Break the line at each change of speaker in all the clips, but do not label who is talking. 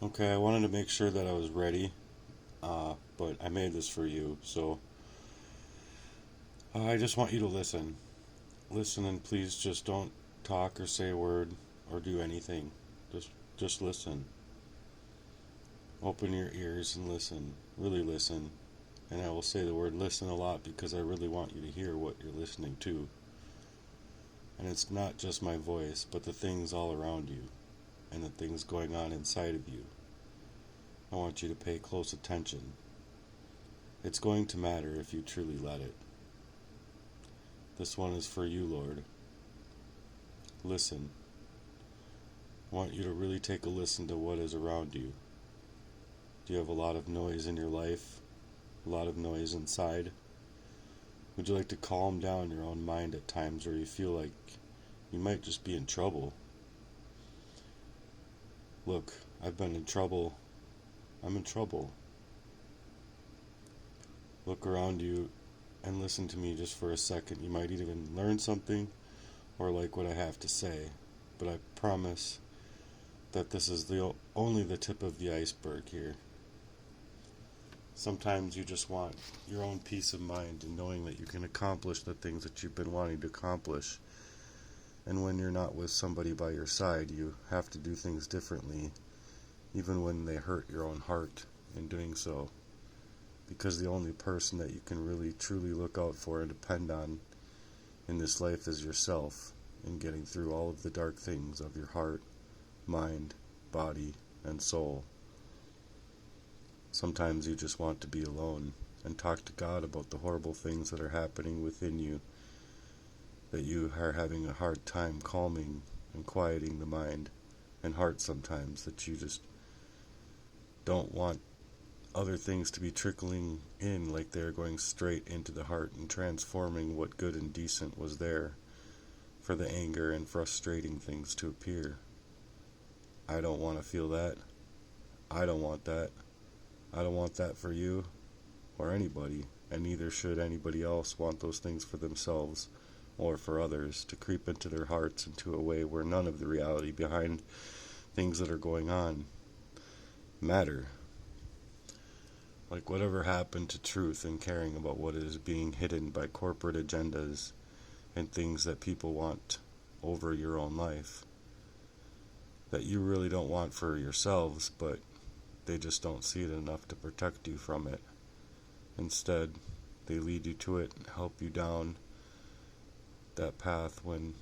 Okay, I wanted to make sure that I was ready, but I made this for you, so I just want you to listen. Listen, and please just don't talk or say a word or do anything. Just, just listen. Open your ears and listen. Really listen. And I will say the word listen a lot because I really want you to hear what you're listening to. And it's not just my voice, but the things all around you and the things going on inside of you. I want you to pay close attention. It's going to matter if you truly let it. This one is for you, Lord. Listen. I want you to really take a listen to what is around you. Do you have a lot of noise in your life? A lot of noise inside? Would you like to calm down your own mind at times where you feel like you might just be in trouble? Look, I've been in trouble. I'm in trouble. Look around you and listen to me just for a second. You might even learn something or like what I have to say, but I promise that this is only the tip of the iceberg here. Sometimes you just want your own peace of mind and knowing that you can accomplish the things that you've been wanting to accomplish. And when you're not with somebody by your side, you have to do things differently, even when they hurt your own heart in doing so. Because the only person that you can really truly look out for and depend on in this life is yourself, in getting through all of the dark things of your heart, mind, body, and soul. Sometimes you just want to be alone and talk to God about the horrible things that are happening within you, that you are having a hard time calming and quieting the mind and heart sometimes, that you just don't want other things to be trickling in like they're going straight into the heart and transforming what good and decent was there for the anger and frustrating things to appear. I don't want to feel that. I don't want that. I don't want that for you or anybody, and neither should anybody else want those things for themselves or for others to creep into their hearts into a way where none of the reality behind things that are going on matter. Like whatever happened to truth and caring about what is being hidden by corporate agendas and things that people want over your own life that you really don't want for yourselves, but they just don't see it enough to protect you from it. Instead, they lead you to it and help you down that path when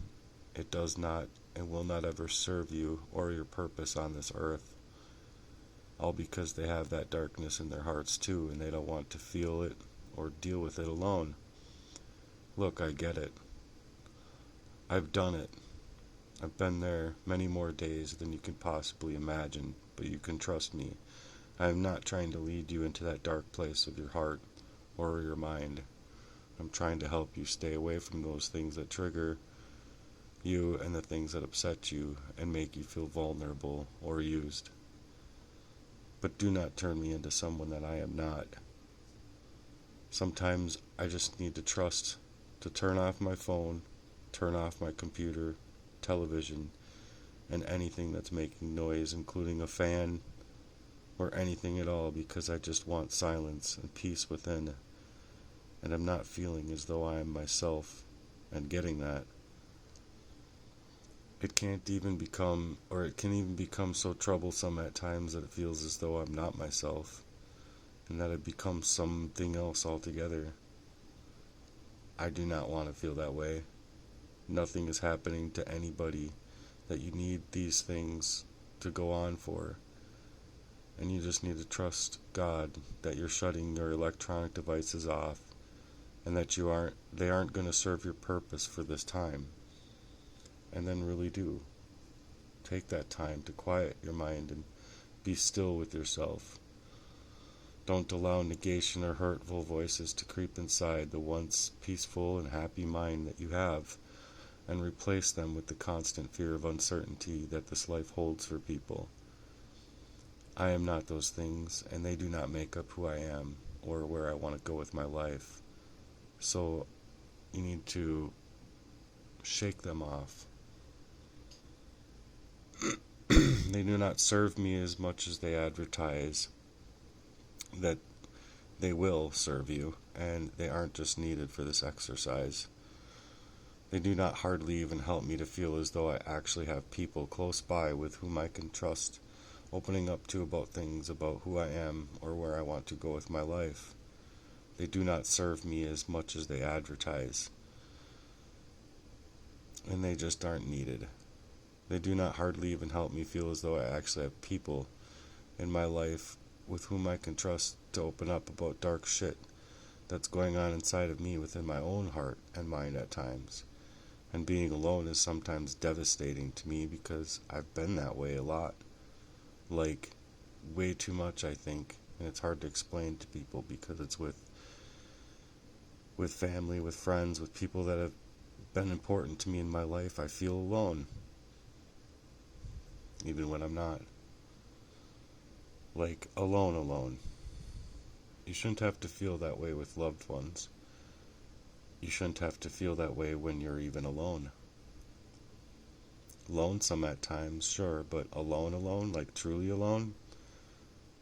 it does not and will not ever serve you or your purpose on this earth. All because they have that darkness in their hearts too, and they don't want to feel it or deal with it alone. Look, I get it. I've done it. I've been there many more days than you can possibly imagine, but you can trust me. I am not trying to lead you into that dark place of your heart or your mind. I'm trying to help you stay away from those things that trigger you and the things that upset you and make you feel vulnerable or used. But do not turn me into someone that I am not. Sometimes I just need to trust to turn off my phone, turn off my computer, television, and anything that's making noise, including a fan or anything at all, because I just want silence and peace within, and I'm not feeling as though I am myself and getting that. It can even become so troublesome at times that it feels as though I'm not myself, and that I've become something else altogether. I do not want to feel that way. Nothing is happening to anybody that you need these things to go on for. And you just need to trust God that you're shutting your electronic devices off and that they aren't going to serve your purpose for this time. And then really do. Take that time to quiet your mind and be still with yourself. Don't allow negation or hurtful voices to creep inside the once peaceful and happy mind that you have, and replace them with the constant fear of uncertainty that this life holds for people. I am not those things, and they do not make up who I am or where I want to go with my life. So you need to shake them off. They do not serve me as much as they advertise that they will serve you, and they aren't just needed for this exercise. They do not hardly even help me to feel as though I actually have people close by with whom I can trust, opening up to about things about who I am or where I want to go with my life. They do not serve me as much as they advertise, and they just aren't needed. They do not hardly even help me feel as though I actually have people in my life with whom I can trust to open up about dark shit that's going on inside of me within my own heart and mind at times. And being alone is sometimes devastating to me because I've been that way a lot. Like, way too much, I think. And it's hard to explain to people because it's with family, with friends, with people that have been important to me in my life. I feel alone, even when I'm not. Like, alone. You shouldn't have to feel that way with loved ones. You shouldn't have to feel that way when you're even alone. Lonesome at times, sure, but alone, like truly alone?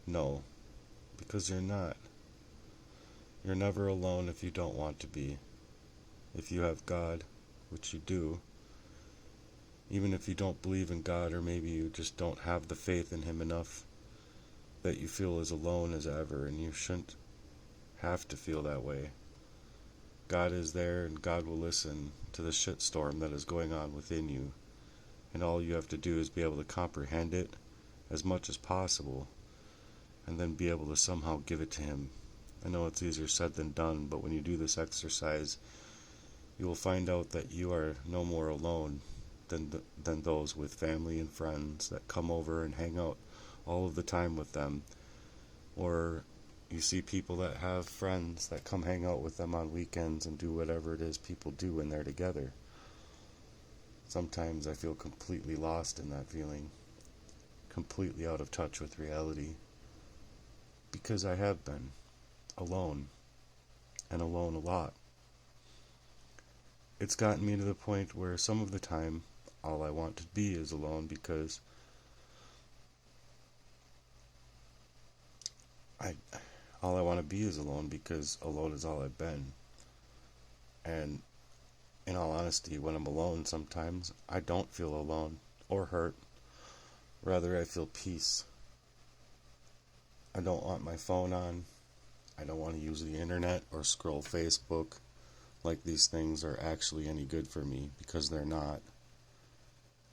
No, because you're not. You're never alone if you don't want to be. If you have God, which you do, even if you don't believe in God, or maybe you just don't have the faith in Him enough that you feel as alone as ever, and you shouldn't have to feel that way. God is there, and God will listen to the shitstorm that is going on within you, and all you have to do is be able to comprehend it as much as possible, and then be able to somehow give it to Him. I know it's easier said than done, but when you do this exercise, you will find out that you are no more alone than those with family and friends that come over and hang out all of the time with them. Or you see people that have friends that come hang out with them on weekends and do whatever it is people do when they're together. Sometimes I feel completely lost in that feeling, completely out of touch with reality, because I have been alone, and alone a lot. It's gotten me to the point where some of the time all I want to be is alone, because all I want to be is alone, because alone is all I've been. And in all honesty, when I'm alone sometimes, I don't feel alone or hurt. Rather, I feel peace. I don't want my phone on. I don't want to use the internet or scroll Facebook like these things are actually any good for me, because they're not.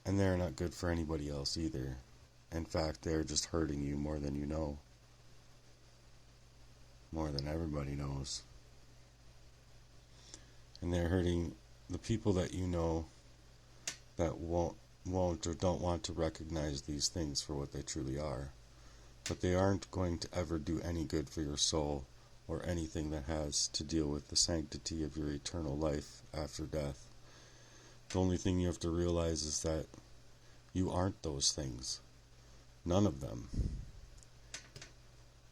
And they're not good for anybody else either. In fact, they're just hurting you more than you know. More than everybody knows. And they're hurting the people that you know that won't or don't want to recognize these things for what they truly are. But they aren't going to ever do any good for your soul or anything that has to deal with the sanctity of your eternal life after death. The only thing you have to realize is that you aren't those things. None of them.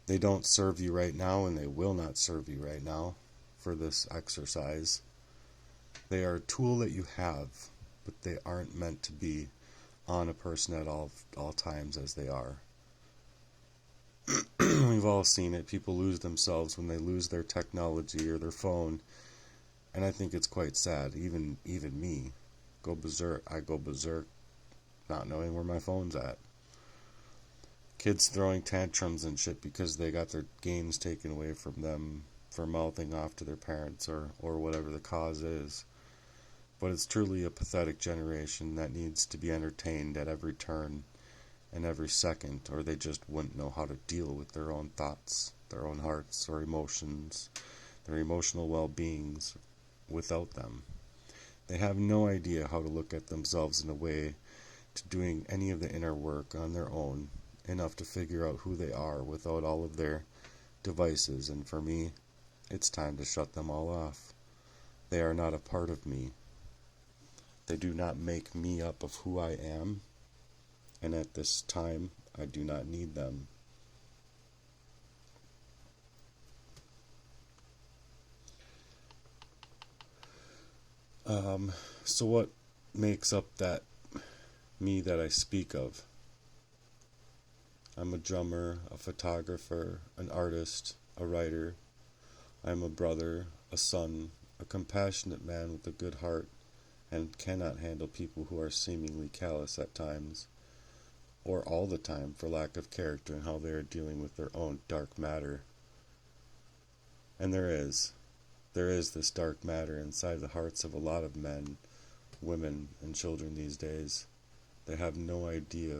They don't serve you right now, and they will not serve you right now for this exercise. They are a tool that you have, but they aren't meant to be on a person at all times as they are. We've all seen it. People lose themselves when they lose their technology or their phone, and I think it's quite sad. Even me, go berserk. I go berserk, not knowing where my phone's at. Kids throwing tantrums and shit because they got their games taken away from them for mouthing off to their parents or whatever the cause is. But it's truly a pathetic generation that needs to be entertained at every turn and every second, or they just wouldn't know how to deal with their own thoughts, their own hearts or emotions, their emotional well-beings without them. They have no idea how to look at themselves in a way to doing any of the inner work on their own, enough to figure out who they are without all of their devices. And for me, it's time to shut them all off. They are not a part of me. They do not make me up of who I am, and at this time, I do not need them. So what makes up that me that I speak of? I'm a drummer, a photographer, an artist, a writer. I'm a brother, a son, a compassionate man with a good heart, and cannot handle people who are seemingly callous at times, or all the time for lack of character in how they are dealing with their own dark matter. And there is this dark matter inside the hearts of a lot of men, women, and children these days. They have no idea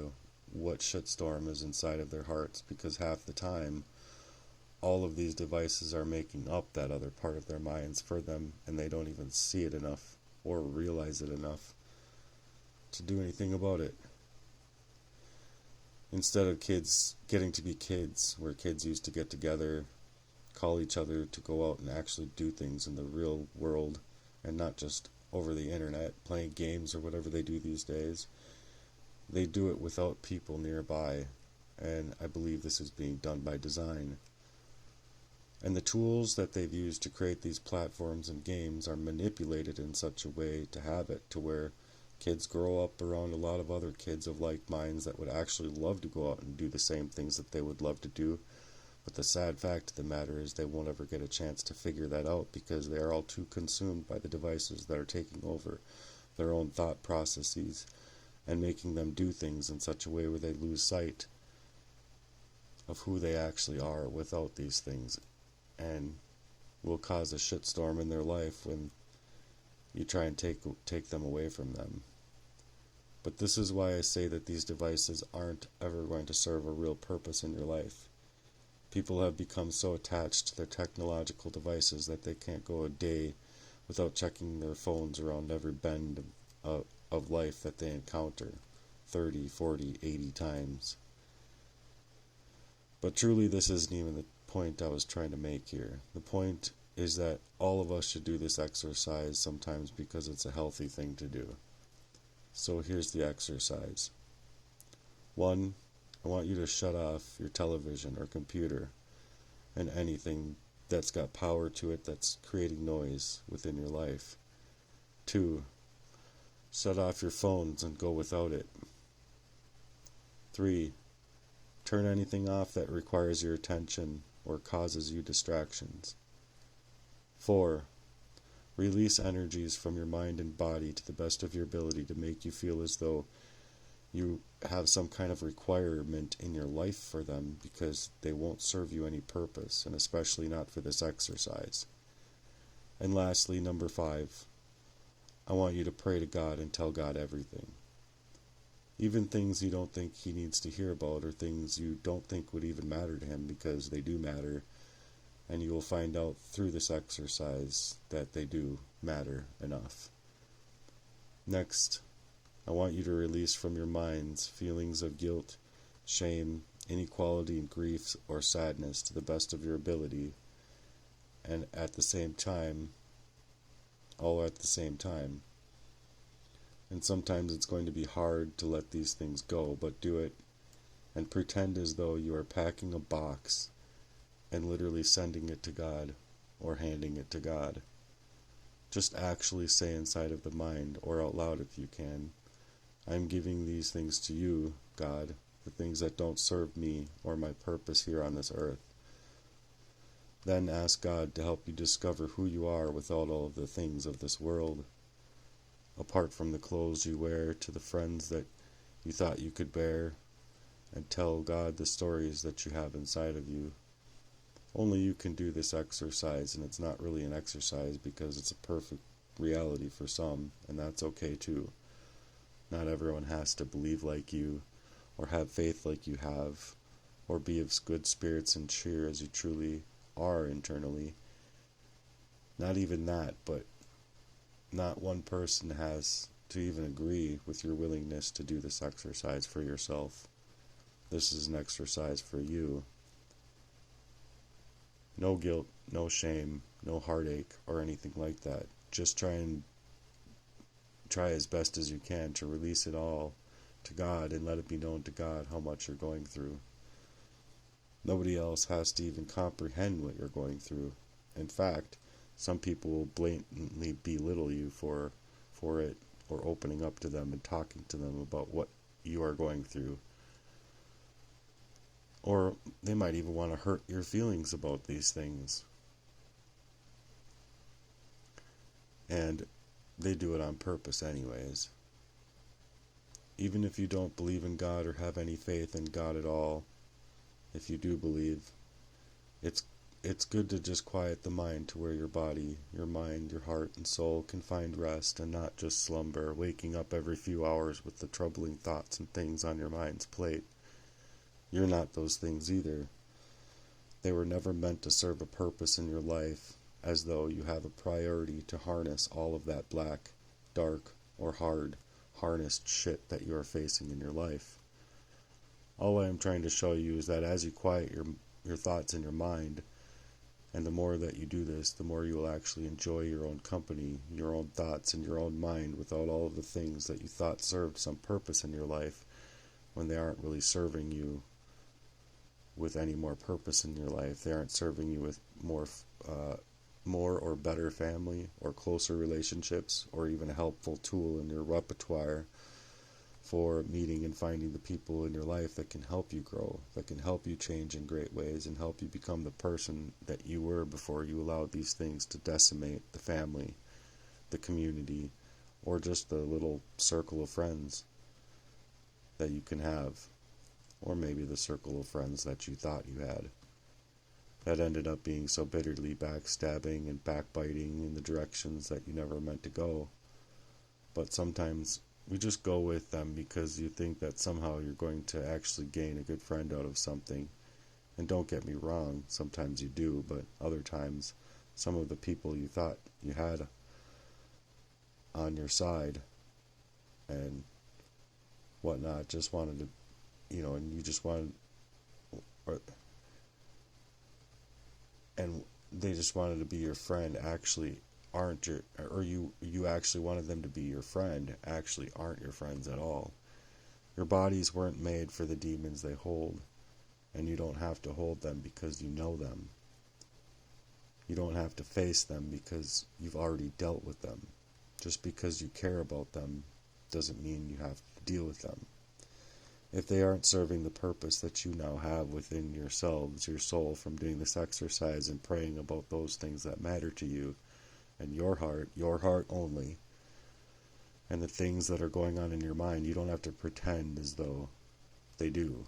what shitstorm is inside of their hearts, because half the time all of these devices are making up that other part of their minds for them, and they don't even see it enough or realize it enough to do anything about it. Instead of kids getting to be kids, where kids used to get together, call each other to go out and actually do things in the real world and not just over the internet playing games or whatever they do these days, they do it without people nearby, and I believe this is being done by design. And the tools that they've used to create these platforms and games are manipulated in such a way to have it to where kids grow up around a lot of other kids of like minds that would actually love to go out and do the same things that they would love to do. But the sad fact of the matter is they won't ever get a chance to figure that out, because they are all too consumed by the devices that are taking over their own thought processes and making them do things in such a way where they lose sight of who they actually are without these things, and will cause a shitstorm in their life when you try and take them away from them. But this is why I say that these devices aren't ever going to serve a real purpose in your life. People have become so attached to their technological devices that they can't go a day without checking their phones around every bend of life that they encounter 30, 40, 80 times. But truly, this isn't even the point I was trying to make here. The point is that all of us should do this exercise sometimes because it's a healthy thing to do. So here's the exercise. 1. I want you to shut off your television or computer and anything that's got power to it that's creating noise within your life. 2. Shut off your phones and go without it. 3. Turn anything off that requires your attention or causes you distractions. 4. Release energies from your mind and body to the best of your ability to make you feel as though you have some kind of requirement in your life for them, because they won't serve you any purpose, and especially not for this exercise. And lastly, number 5, I want you to pray to God and tell God everything. Even things you don't think He needs to hear about, or things you don't think would even matter to Him, because they do matter. And you will find out through this exercise that they do matter enough. Next, I want you to release from your minds feelings of guilt, shame, inequality, and grief or sadness to the best of your ability, and at the same time, all at the same time. And sometimes it's going to be hard to let these things go, but do it and pretend as though you are packing a box and literally sending it to God or handing it to God. Just actually say inside of the mind, or out loud if you can, I'm giving these things to you, God, the things that don't serve me or my purpose here on this earth. Then ask God to help you discover who you are without all of the things of this world, apart from the clothes you wear, to the friends that you thought you could bear, and tell God the stories that you have inside of you. Only you can do this exercise, and it's not really an exercise because it's a perfect reality for some, and that's okay too. Not everyone has to believe like you, or have faith like you have, or be of good spirits and cheer as you truly are internally. Not even that, but not one person has to even agree with your willingness to do this exercise for yourself. This is an exercise for you. No guilt, no shame, no heartache, or anything like that. Just try as best as you can to release it all to God and let it be known to God how much you're going through. Nobody else has to even comprehend what you're going through. In fact, some people will blatantly belittle you for it, or opening up to them and talking to them about what you are going through. Or they might even want to hurt your feelings about these things. And they do it on purpose anyways. Even if you don't believe in God or have any faith in God at all, if you do believe, it's good to just quiet the mind to where your body, your mind, your heart and soul can find rest and not just slumber, waking up every few hours with the troubling thoughts and things on your mind's plate. You're not those things either. They were never meant to serve a purpose in your life, as though you have a priority to harness all of that black, dark, or hard, harnessed shit that you are facing in your life. All I am trying to show you is that as you quiet your thoughts in your mind, and the more that you do this, the more you will actually enjoy your own company, your own thoughts, and your own mind without all of the things that you thought served some purpose in your life when they aren't really serving you with any more purpose in your life. They aren't serving you with more or better family or closer relationships or even a helpful tool in your repertoire for meeting and finding the people in your life that can help you grow, that can help you change in great ways and help you become the person that you were before you allowed these things to decimate the family, the community, or just the little circle of friends that you can have, or maybe the circle of friends that you thought you had that ended up being so bitterly backstabbing and backbiting in the directions that you never meant to go. But sometimes we just go with them because you think that somehow you're going to actually gain a good friend out of something. And don't get me wrong, sometimes you do, but other times some of the people you thought you had on your side and whatnot just wanted to, and you just wanted, and they just wanted to be your friend, actually aren't your, or you actually wanted them to be your friend, actually aren't your friends at all. Your bodies weren't made for the demons they hold, and you don't have to hold them because you know them. You don't have to face them because you've already dealt with them. Just because you care about them doesn't mean you have to deal with them. If they aren't serving the purpose that you now have within yourselves, your soul, from doing this exercise and praying about those things that matter to you, and your heart only, and the things that are going on in your mind, you don't have to pretend as though they do.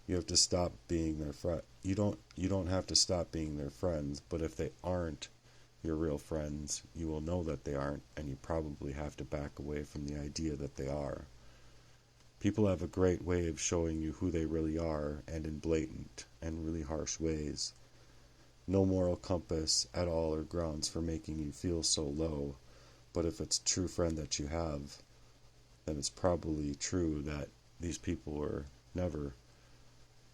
You have to stop being their friend. You don't have to stop being their friends, but if they aren't your real friends, you will know that they aren't, and you probably have to back away from the idea that they are. People have a great way of showing you who they really are, and in blatant and really harsh ways. No moral compass at all or grounds for making you feel so low, but if it's a true friend that you have, then it's probably true that these people were never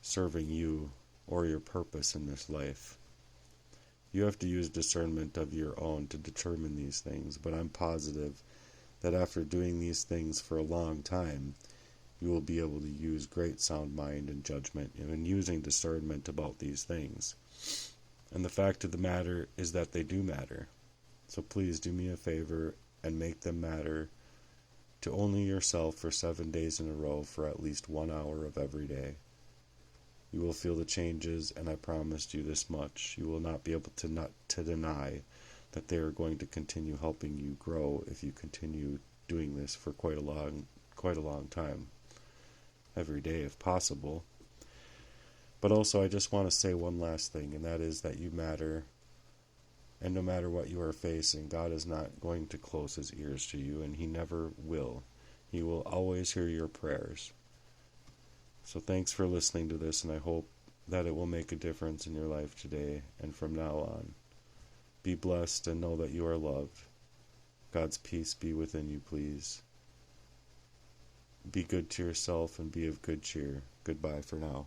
serving you or your purpose in this life. You have to use discernment of your own to determine these things, but I'm positive that after doing these things for a long time, you will be able to use great sound mind and judgment in using discernment about these things. And the fact of the matter is that they do matter. So please do me a favor and make them matter to only yourself for 7 days in a row for at least 1 hour of every day. You will feel the changes, and I promised you this much. You will not be able to deny that they are going to continue helping you grow if you continue doing this for quite a long time. Every day if possible. But also I just want to say one last thing, and that is that you matter, and no matter what you are facing, God is not going to close his ears to you, and he never will. He will always hear your prayers. So thanks for listening to this, and I hope that it will make a difference in your life today and from now on. Be blessed and know that you are loved. God's peace be within you, please. Be good to yourself and be of good cheer. Goodbye for now.